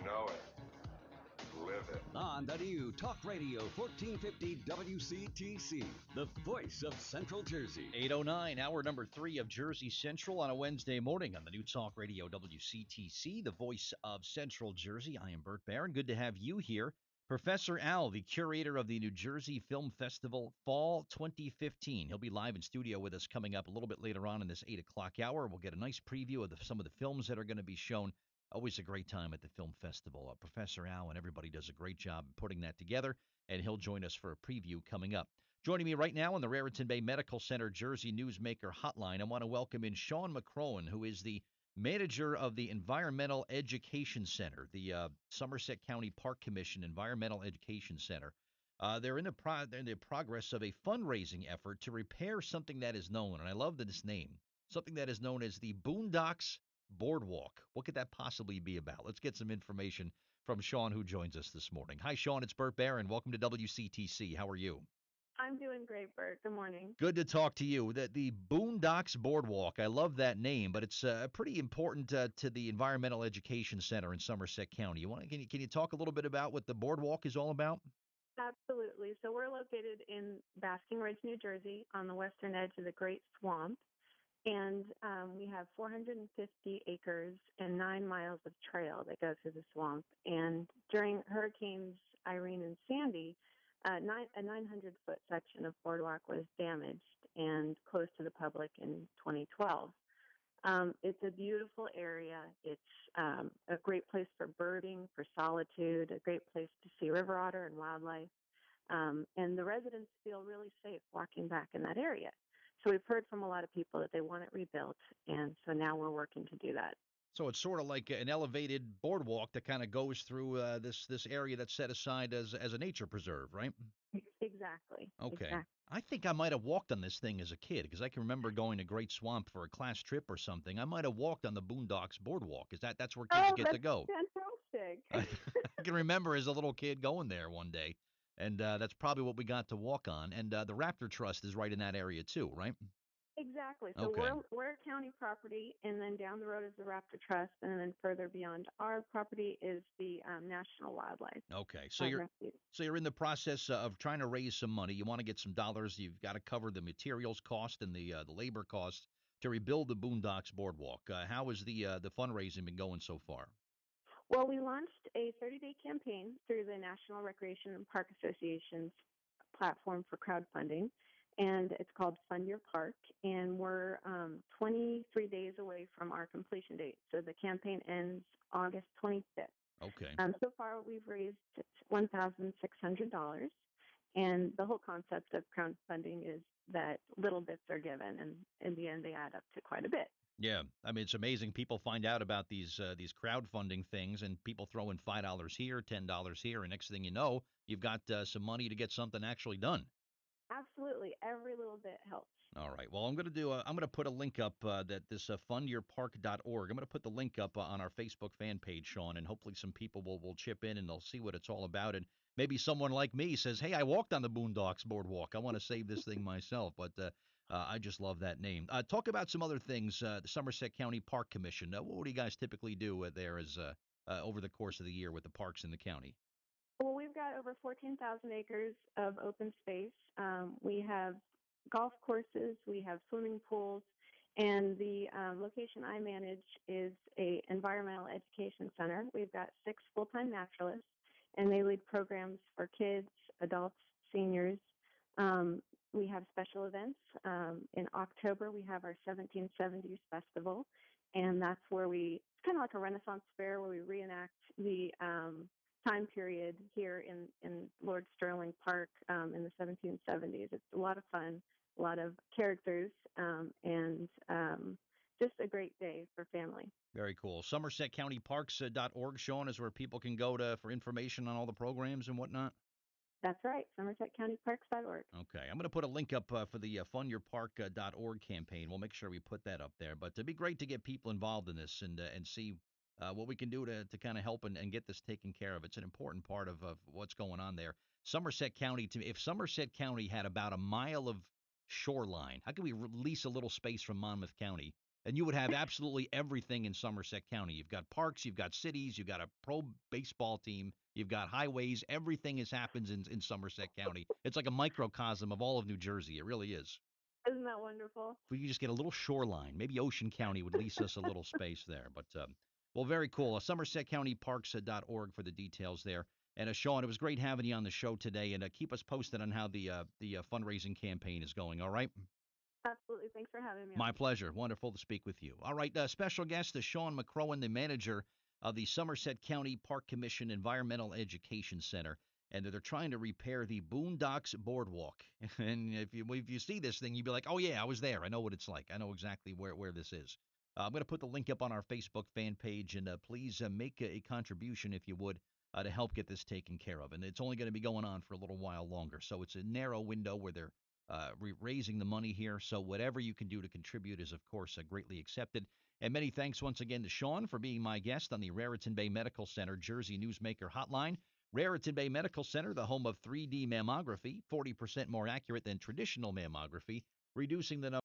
know it. Live it. On the new Talk Radio 1450 WCTC, the voice of Central Jersey. 8:09, hour number 3 of Jersey Central on a Wednesday morning on the new Talk Radio WCTC, the voice of Central Jersey. I am Burt Barron. Good to have you here. Professor Al, the curator of the New Jersey Film Festival Fall 2015. He'll be live in studio with us coming up a little bit later on in this 8 o'clock hour. We'll get a nice preview of some of the films that are going to be shown. Always a great time at the film festival. Professor Al and everybody does a great job putting that together, and he'll join us for a preview coming up. Joining me right now on the Raritan Bay Medical Center Jersey Newsmaker Hotline, I want to welcome in Shawn McCrohan, who is the manager of the Environmental Education Center, the Somerset County Park Commission Environmental Education Center. They're in the progress of a fundraising effort to repair something that is known, and I love this name, something that is known as the Boondocks Boardwalk. What could that possibly be about? Let's get some information from Shawn, who joins us this morning. Hi, Shawn. It's Burt Barron. Welcome to WCTC. How are you? I'm doing great, Burt. Good morning. Good to talk to you. The Boondocks Boardwalk, I love that name, but it's pretty important to the Environmental Education Center in Somerset County. Can you talk a little bit about what the boardwalk is all about? Absolutely. So we're located in Basking Ridge, New Jersey, on the western edge of the Great Swamp. And we have 450 acres and 9 miles of trail that goes through the swamp. And during Hurricanes Irene and Sandy, a 900-foot section of boardwalk was damaged and closed to the public in 2012. It's a beautiful area. It's a great place for birding, for solitude, a great place to see river otter and wildlife. And the residents feel really safe walking back in that area. So we've heard from a lot of people that they want it rebuilt, and so now we're working to do that. So it's sort of like an elevated boardwalk that kind of goes through this area that's set aside as a nature preserve, right? Exactly. Okay. Exactly. I think I might have walked on this thing as a kid because I can remember going to Great Swamp for a class trip or something. I might have walked on the Boondocks Boardwalk. That's where kids get to go? Fantastic. I can remember as a little kid going there one day. And that's probably what we got to walk on. And the Raptor Trust is right in that area too, right? Exactly. So Okay. we're a county property, and then down the road is the Raptor Trust, and then further beyond our property is the National Wildlife. Okay. So you're in the process of trying to raise some money. You want to get some dollars. You've got to cover the materials cost and the labor cost to rebuild the Boondocks Boardwalk. How has the fundraising been going so far? Well, we launched a 30-day campaign through the National Recreation and Park Association's platform for crowdfunding, and it's called Fund Your Park, and we're 23 days away from our completion date. So the campaign ends August 25th. Okay. So far, we've raised $1,600, and the whole concept of crowdfunding is that little bits are given, and in the end, they add up to quite a bit. Yeah, I mean, it's amazing. People find out about these crowdfunding things, and people throw in $5 here, $10 here, and next thing you know, you've got some money to get something actually done. Absolutely, every little bit helps. All right. Well, I'm going to put a link up that this fundyourpark.org. I'm going to put the link up on our Facebook fan page, Shawn, and hopefully some people will chip in and they'll see what it's all about. And maybe someone like me says, "Hey, I walked on the Boondocks Boardwalk. I want to save this thing myself." But I just love that name. Talk about some other things. The Somerset County Park Commission. What do you guys typically do there as over the course of the year with the parks in the county? Well, we've got over 14,000 acres of open space. We have golf courses. We have swimming pools. And the location I manage is a environmental education center. We've got 6 full-time naturalists, and they lead programs for kids, adults, seniors. We have special events. In October, we have our 1770s Festival, and that's where it's kind of like a Renaissance fair where we reenact the time period here in Lord Sterling Park in the 1770s. It's a lot of fun, a lot of characters, and just a great day for family. Very cool. SomersetCountyParks.org, Shawn, is where people can go for information on all the programs and whatnot? That's right, SomersetCountyParks.org. Okay. I'm going to put a link up for the fundyourpark.org campaign. We'll make sure we put that up there. But it'd be great to get people involved in this and see what we can do to kind of help and get this taken care of. It's an important part of what's going on there. Somerset County, if Somerset County had about a mile of shoreline, how can we release a little space from Monmouth County And you would have absolutely everything in Somerset County. You've got parks, you've got cities, you've got a pro baseball team, you've got highways. Everything happens in Somerset County. It's like a microcosm of all of New Jersey. It really is. Isn't that wonderful? If we could just get a little shoreline, maybe Ocean County would lease us a little space there. But well, very cool. SomersetCountyParks.org for the details there. And Shawn, it was great having you on the show today. And keep us posted on how the fundraising campaign is going. All right. Absolutely. Thanks for having me My on. pleasure. Wonderful to speak with you. All right. Special guest is Shawn McCrohan, the manager of the Somerset County Park Commission Environmental Education Center. And they're trying to repair the Boondocks Boardwalk. And if you see this thing, you'd be like, oh, yeah, I was there. I know what it's like. I know exactly where this is. I'm going to put the link up on our Facebook fan page. And please make a contribution, if you would, to help get this taken care of. And it's only going to be going on for a little while longer. So it's a narrow window where they're raising the money here. So whatever you can do to contribute is, of course, greatly accepted. And many thanks once again to Shawn for being my guest on the Raritan Bay Medical Center Jersey Newsmaker Hotline. Raritan Bay Medical Center, the home of 3D mammography, 40% more accurate than traditional mammography, reducing the number